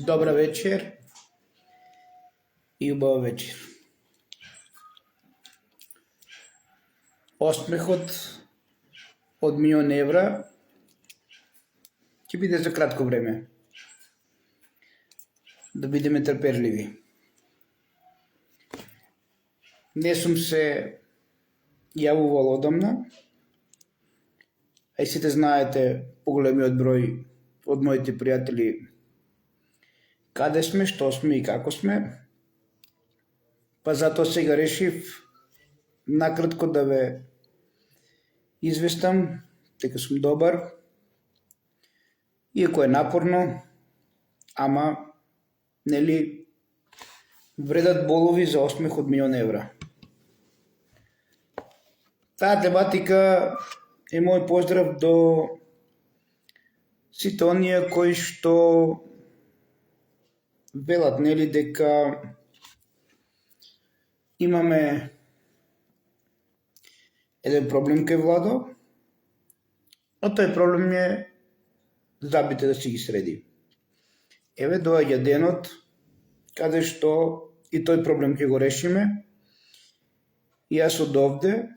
Добра вечер и убава вечер. Осмехот од милион евра ќе биде за кратко време. Да бидеме трпеливи. Не сум се јавувал одамна, а и сите знаете поголемиот број од моите пријатели каде сме, што сме и како сме. Па затоа сега решив накратко да ве известам дека сум добар, иако е напорно, ама нели вредат болови за осмех од милион евра. Таа тематика е мој поздрав до сите оние кои што велат нели дека имаме еден проблем кај Владо, а тој проблем е забите да си ги среди. Еве доаѓа денот каде што и тој проблем ќе го решиме. И јас од овде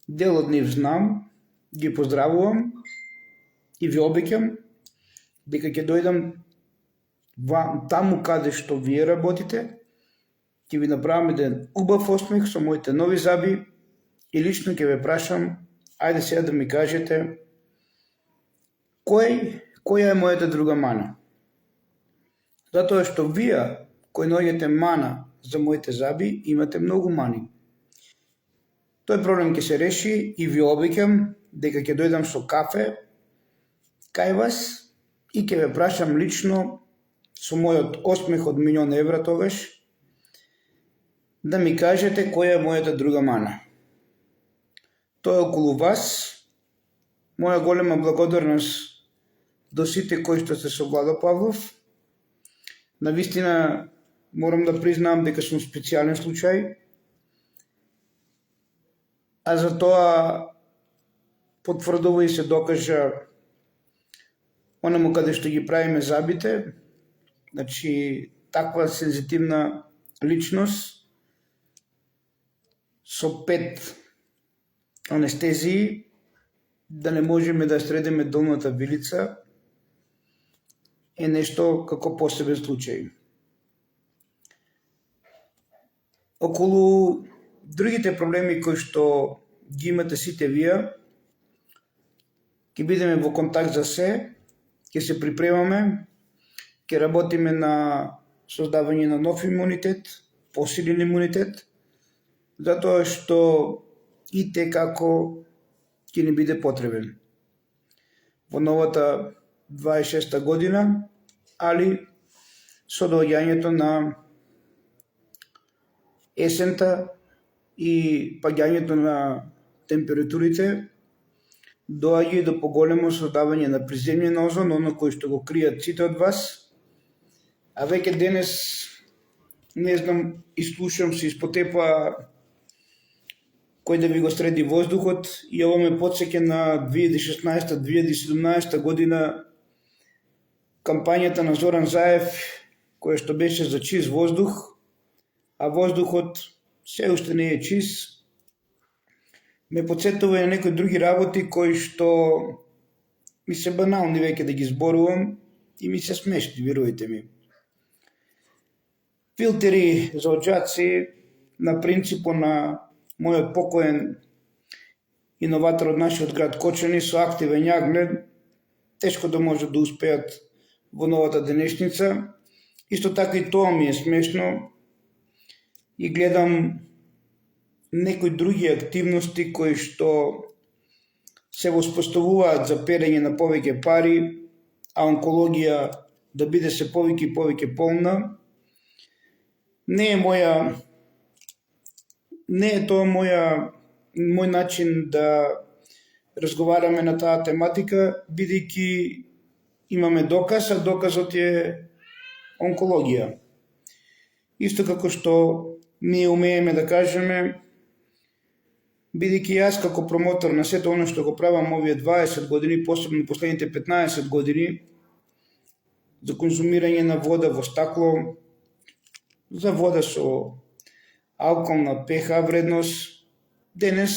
дел од нив знам, ги поздравувам и ви обеќам дека ќе дојдам таму каде што вие работите, ќе ви направам еден убав осмех со моите нови заби и лично ќе ве прашам, ајде сега да ми кажете која е мојата друга мана. Затоа што вие кои наоѓате мана за моите заби, имате многу мани. Тој проблем ќе се реши и ви обеќам дека ќе дојдам со кафе кај вас и ќе ве прашам лично со мојот осмех од милион евра тогаш да ми кажете која е мојата друга мана. Тоа е околу вас. Моја голема благодарност до сите кои што сте со Владо Павлов. Навистина морам да признаам дека сум специјален случај, а за тоа потврдува и се докажа онаму каде што ги правиме забите. Значи, таква сензитивна личност со 5 анестезии да не можеме да средиме долната вилица е нешто како посебен случај. Околу другите проблеми кои што ги имате сите вие, ќе бидеме во контакт за се, ќе се припремаме, ќе работиме на создавање на нов имунитет, посилен имунитет, затоа што и те како ќе ни биде потребен во новата 26-та година, али со доаѓањето на есента и паѓањето на температурите доаѓа и до поголемо создавање на приземнен озон, оно кој што го кријат сите од вас. А веќе денес, не знам, изслушам се испотепа кој да ви го среди воздухот и ово ме потсеќа на 2016-2017 година кампањата на Зоран Заев, која што беше за чист воздух, а воздухот се уште не е чист. Ме потсетува и на некои други работи кои што ми се банални веќе да ги зборувам и ми се смешни, верувајте ми. Филтери за оджаци на принципо на мојот покоен иноватор од нашиот град Кочани со активен јаглен, тешко да може да успеат во новата денешница. Исто така и тоа ми е смешно и гледам некои други активности кои што се воспоставуваат за перење на повеќе пари, а онкологија да биде се повеќе и повеќе полна. Не е тоа мој начин да разговараме на таа тематика, бидејќи имаме доказ, а доказот е онкологија. Исто како што ние умееме да кажеме, бидејќи јас како промотор на сето оно што го правам овие 20 години, посебно последните 15 години, за конзумирање на вода во стакло, за вода со алкохолна pH вредност. Денес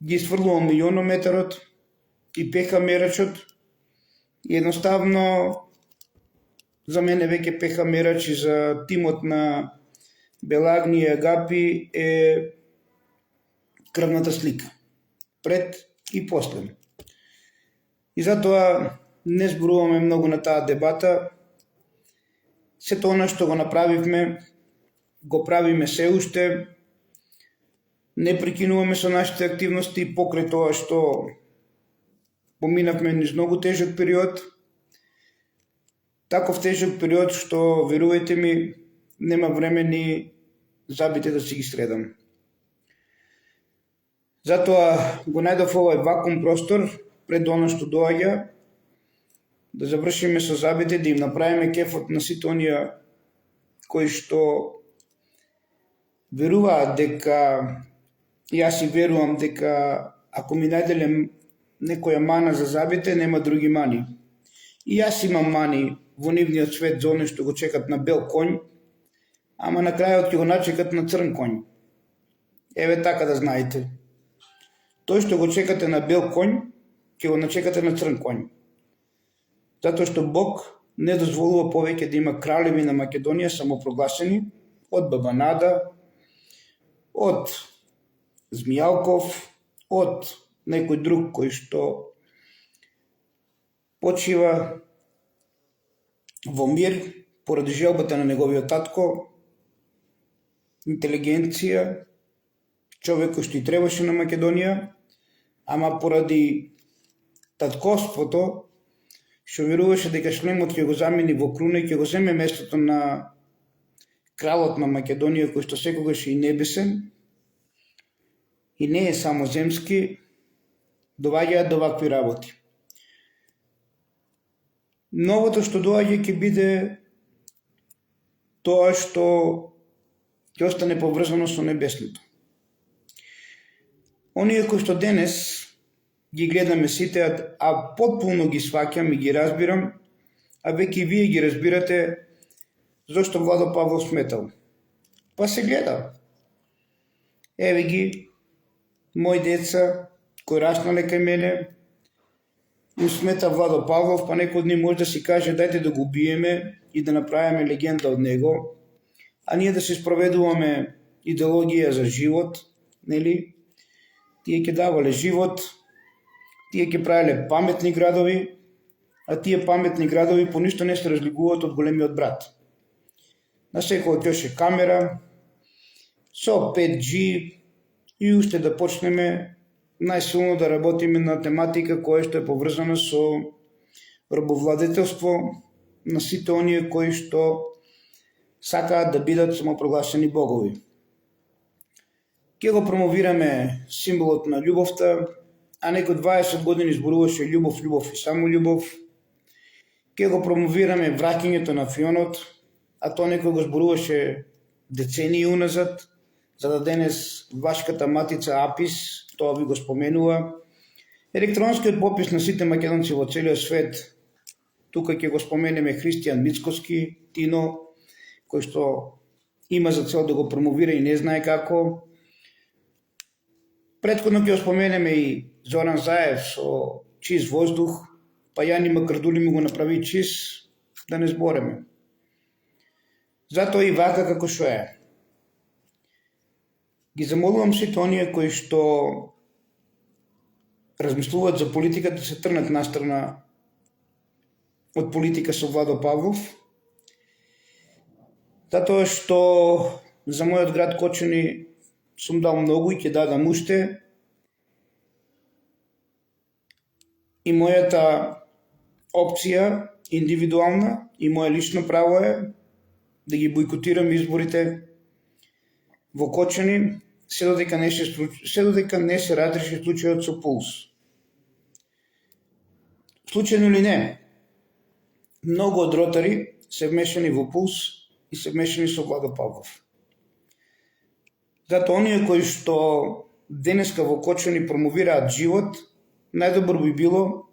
ги сврлувам јонометерот и pH мерачот и едноставно за мене веќе pH мерач и за тимот на Белагни и Агапи е крвната слика, пред и после. И затоа не зборуваме многу на таа дебата. Сето она што го направивме, го правиме се уште, не прекинуваме со нашите активности покрај тоа што поминавме низ многу тежок период, таков тежок период што, верувајте ми, нема време ни забите да си ги средам. Затоа го најдов овој вакуум простор пред оно што доаѓа, да завршиме со забите, да им направиме кефот на сите оние кои што веруваат дека, јас и верувам дека ако ми најделе некоја мана за забите, нема други мани. И јас имам мани во нивниот свет за оне што го чекат на бел конј, ама на крајот ќе го начекат на црн конј. Еве така да знаете. Тој што го чекате на бел конј, ќе го начекате на црн конј. Затоа што Бог не дозволува повеќе да има кралеви на Македонија самопрогласени од Баба Нада, од Змијалков, од некој друг кој што почива во мир поради желбата на неговиот татко, интелигенција, човек кој што и требаше на Македонија, ама поради татковството, што веруваше дека шлемот ќе го замени во круна и ќе го земе местото на кралот на Македонија, кој што секогаш е и небесен, и не е само земски, доваѓаат до вакви работи. Новото што доаѓа ќе биде тоа што ќе остане поврзано со небесното. Оние кои што денес ги гледаме сите, а потполно ги сваќам и ги разбирам, а веќе и вие ги разбирате зошто Владо Павлов сметал. Па се гледа. Еве ги, мои деца, кои раснале кај мене, им смета Владо Павлов, па некој од нив може да си каже дајте да го убиеме и да направиме легенда од него, а ние да се спроведуваме идеологија за живот, нели? Тие ќе давале живот, тие ќе правеле паметни градови, а тие паметни градови по ништо не се разликуваат од големиот брат. На секој ќе камера, со 5G и уште да почнеме најсилно да работиме на тематика која што е поврзана со робовладетелство на сите оние кои што сакаат да бидат самопрогласени богови. Ке го промовираме символот на љубовта, а некој 20 години зборуваше љубов, љубов и само љубов. Ке го промовираме враќањето на фионот, а тоа некој го зборуваше децении уназад, за да денес вашката матица АПИС, тоа ви го споменува. Електронскиот попис на сите македонци во целиот свет, тука ќе го споменеме Христијан Мицкоски, Тино, кој што има за цел да го промовира и не знае како. Претходно ќе го споменеме и Зоран Заев со чист воздух, па Јани Макардули му го направи чист, да не збореме. Затоа и вака како што е. Ги замолувам сите оние кои што размислуваат за политика да се трнат настрана од политика со Владо Павлов, затоа што за мојот град Кочани сум дал многу и ќе дадам уште, и мојата опција индивидуална и моје лично право е да ги бойкотирам изборите во Кочани, се додека не се разреши случајот со Пулс. Случајно или не, многу од ротари се вмешани во Пулс и се вмешани со Владо Павлов. Затоа оние кои што денеска во Кочани промовираат живот, најдобро би било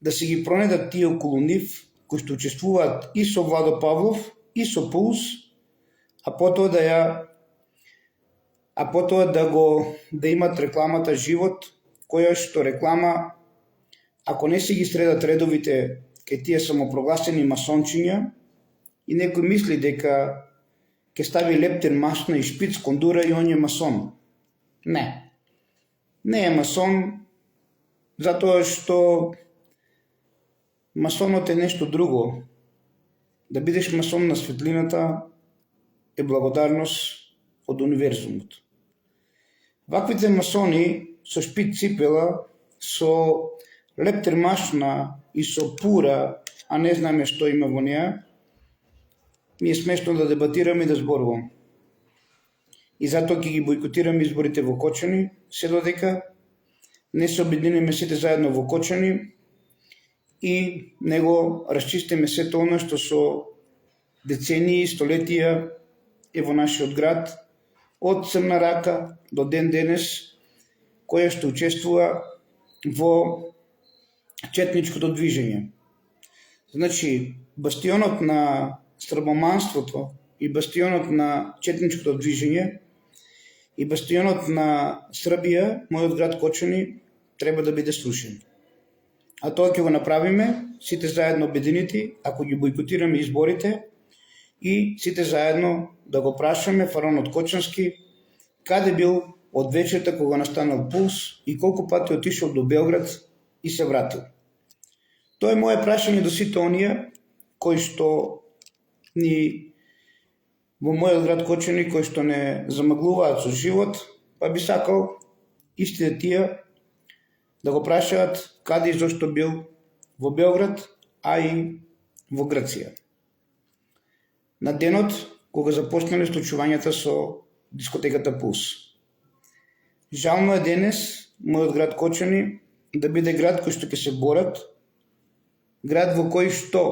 да се ги пронедат тие околу нив, кои што учествуваат и со Владо Павлов, и со Пулс, а потоа да имат рекламата Живот, која што реклама, ако не се ги средат редовите кај тие самопрогласени масончиња, и некој мисли дека ќе стави лептир машна и шпиц кондура и он е масон. Не. Не е масон, затоа што масонот е нешто друго. Да бидеш масон на светлината е благодарност од универзумот. Ваквите масони со шпиц ципела, со лептир машна и со пура, а не знаме што има во неа, ми е смешно да дебатирам и да зборувам. И затоа ќе ги бойкотирам изборите во Кочани, се додека не се обединиме сите заедно во Кочани и него расчистиме сето оно што со децении и столетија е во нашиот град, од Црна Рака до ден денес, која што учествува во четничкото движење. Значи, бастионот на србоманството и бастионот на четничкото движење и бастионот на Србија, мојот град Кочани, треба да биде слушен. А тоа ќе го направиме сите заедно обединети, ако ги бойкотираме изборите и сите заедно да го прашаме фараонот Кочански каде бил од вечерта кога настанал Пулс и колку пати отишол до Белград и се вратил. Тоа е моје прашање до сите оние кои што ни во мојот град Кочани, кои што не замаглуваат со живот, па би сакал истите тие да го прашаат каде и зошто бил во Белград, а и во Грција. На денот кога започнале случувањата со дискотеката Пулс. Жално е денес мојот град Кочани да биде град кој што ќе се борат, град во кој што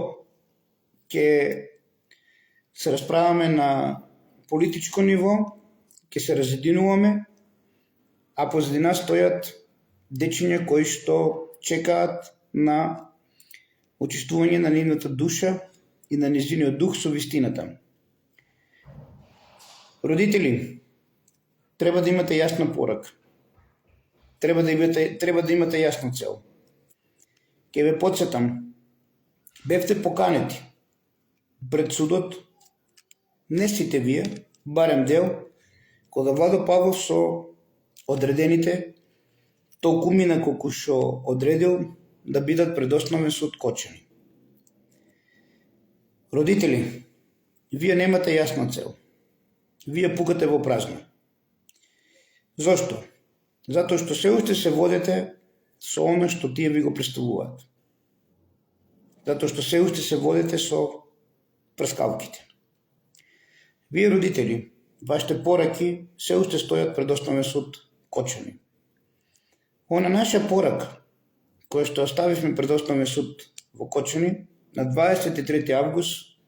ќе се расправаме на политичко ниво, ќе се разединуваме, а позади нас стојат дечиња кои што чекаат на очистување на нивната душа и на незиниот дух со вистината. Родители, треба да имате јасна порака. Треба да имате јасна цел. Ке ве подсетам, бевте поканети пред судот, не сите вие, барем дел, кога Владо Павлов со одредените толку мина колку што одредил да бидат пред Основен суд Кочани. Родители, вие немате јасна цел. Вие пукате во празно. Зошто? Затоа што се уште се водите со оно што тие ви го представуваат. Затоа што се уште се водите со прскалките. Вие родители, вашите пораки се уште стојат пред Основен суд Кочани. Она наша порака, која што оставивме пред Основен суд во Кочани на 23. август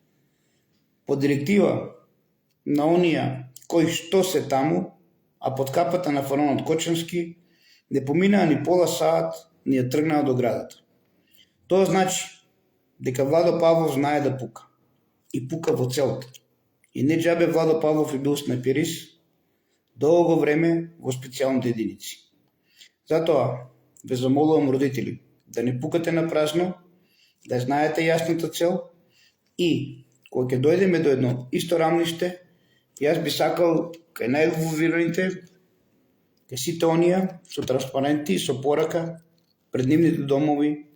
по директива на онија кои што се таму, а под капата на фараонот Кочански не поминаа ни пола саат, ни ја тргнаа до градата. Тоа значи дека Владо Павлов знае да пука. И пука во целта. И не џабе Владо Павлов е бил снайперист долго време во специјалните единици. Затоа ве замолувам, родители, да не пукате на празно, да знаете јасната цел и кога ќе дојдеме до едно исто рамниште, јас би сакал кај најинволвираните, кај сите онија со транспаренти и со порака пред нивните домови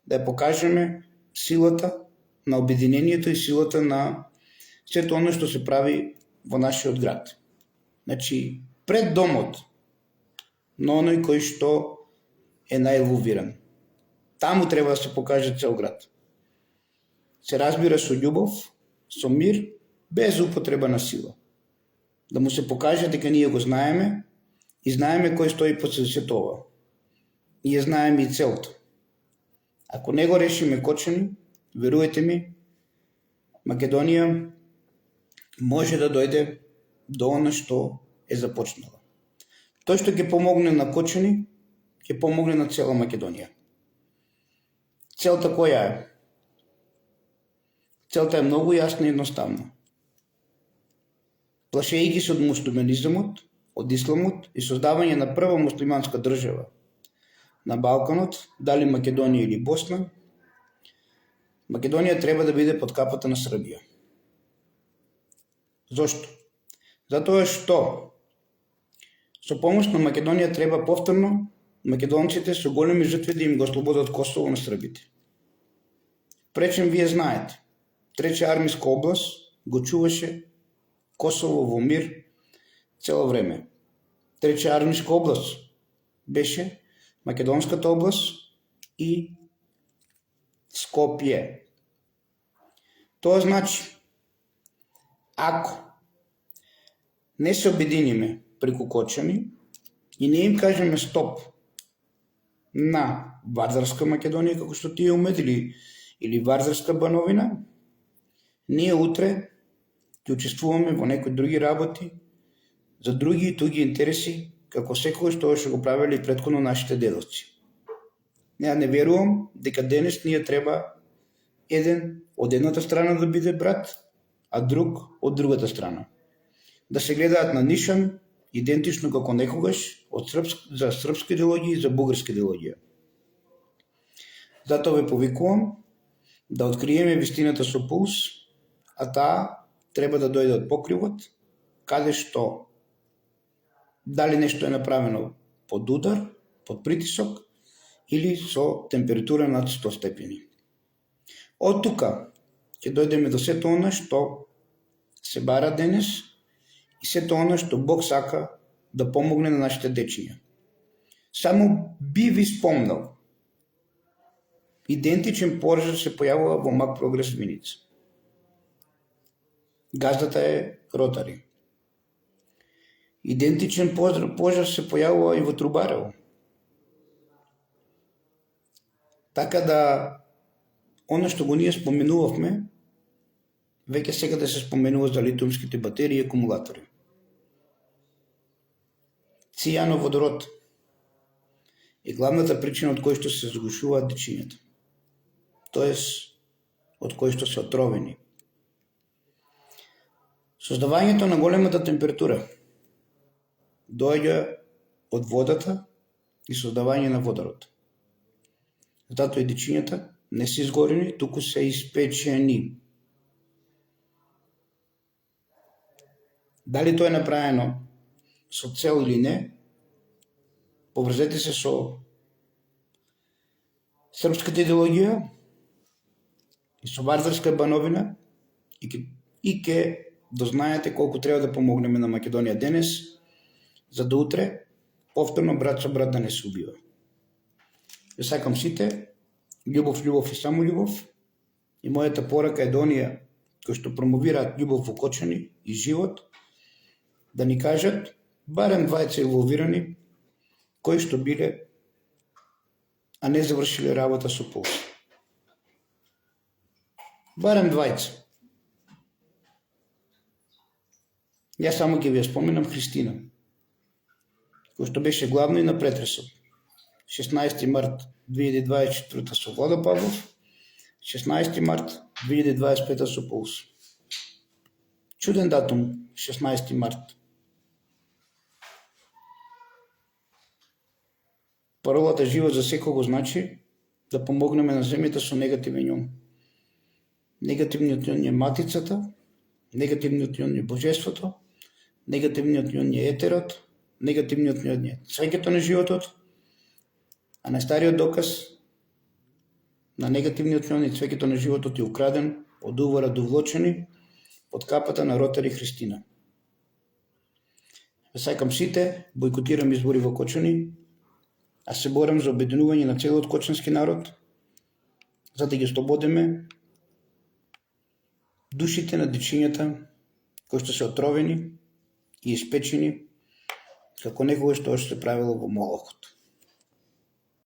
да ја покажеме силата на обединението и силата на сето оно што се прави во нашиот град. Значи, пред домот на оној кој што е најинволвиран. Таму треба да се покаже цел град. Се разбира со љубов, со мир, без употреба на сила. Да му се покаже дека ние го знаеме и знаеме кој стои под сето ова. И ја знаеме и целта. Ако не го решиме Кочани, веруете ми, Македонија може да дојде до оно што е започнала. Тој што ќе помогне на Кочани, ќе помогне на цела Македонија. Целта која е? Целта е многу јасна и едноставна. Плашејќи се од муслиманизмот, од исламот и создавање на прва муслиманска држава на Балканот, дали Македонија или Босна, Македонија треба да биде под капата на Србија. Зошто? Затоа што со помош на Македонија треба повторно македонците со големи жртви да им го ослободат Косово на србите. Пречем вие знаете, Трета армиска област го чуваше Косово во мир цело време. Трета армиска област беше Македонската област и Скопје. Тоа значи, ако не се обединиме преку Кочани и не им кажеме стоп на Вардарска Македонија, како што тие умет, или Вардарска Бановина, ние утре ќе учествуваме во некои други работи, за други и туги интереси, како секогаш тоа што го правеле претходно нашите дедовци. Не верувам дека денес ние треба еден од едната страна да биде брат, а друг од другата страна. Да се гледаат на нишан, идентично како некогаш, за српска идеологија и за бугарска идеологија. Затоа ве повикувам да откриеме вистината со пулс, а таа треба да дојде од покривот, каде што дали нешто е направено под удар, под притисок или со температура над 100 степени. Од тука ќе дојдеме до сето она што се бара денес и сето она што Бог сака да помогне на нашите дечиња. Само би ви спомнал, идентичен пожар се појавува во Мак Прогрес Виница. Газдата е Ротари. Идентичен пожар се појавува и во Трубарево. Така да, оно што го ние споменувавме, веќе сега да се споменува за литиумските батерии и акумулатори. Цијанов водород е главната причина од кој што се загушуваат дечињата. Тоест, од кој што се отровени. Создавањето на големата температура доаѓа од водата и создавање на водород. Затоа и дечињата не се изгорени, туку се испечени. Дали тоа е направено со цел или не, поврзете се со српската идеологија и со Вардарска Бановина и ке дознаете колку треба да помогнеме на Македонија денес, за да утре повторно брат со брат да не се убива. Ја сакам сите љубов, љубов и само љубов, и мојата порака е до оние кои што промовираат љубов во Кочани и живот, да ни кажат барем двајца инволвирани кои што биле, а не завршиле работа со пулс. Барем двајца. Јас само ќе ви ја споменам Христина, кој што беше главно и на претресот. 16 март 2024 со Владо Павлов, 16 март 2025 со пулс. Чуден датум, 16 март. Паролата живот за секого значи да помогнеме на земјата со негативен јон. Негативниот јон е матицата, негативниот јон е божеството, негативниот јон е етерот, негативниот јон е цвеќето на животот, а најстариот доказ на негативниот јон и цвеќето на животот е украден од увара довлочени под капата на Ротари Христина. Сакам сите, бойкотирам избори во Кочани, а се борам за обединување на целиот кочански народ, за да ги ослободиме душите на дечињата кои што се отровени и испечени, како некогаш тоа што се правило во Молохот.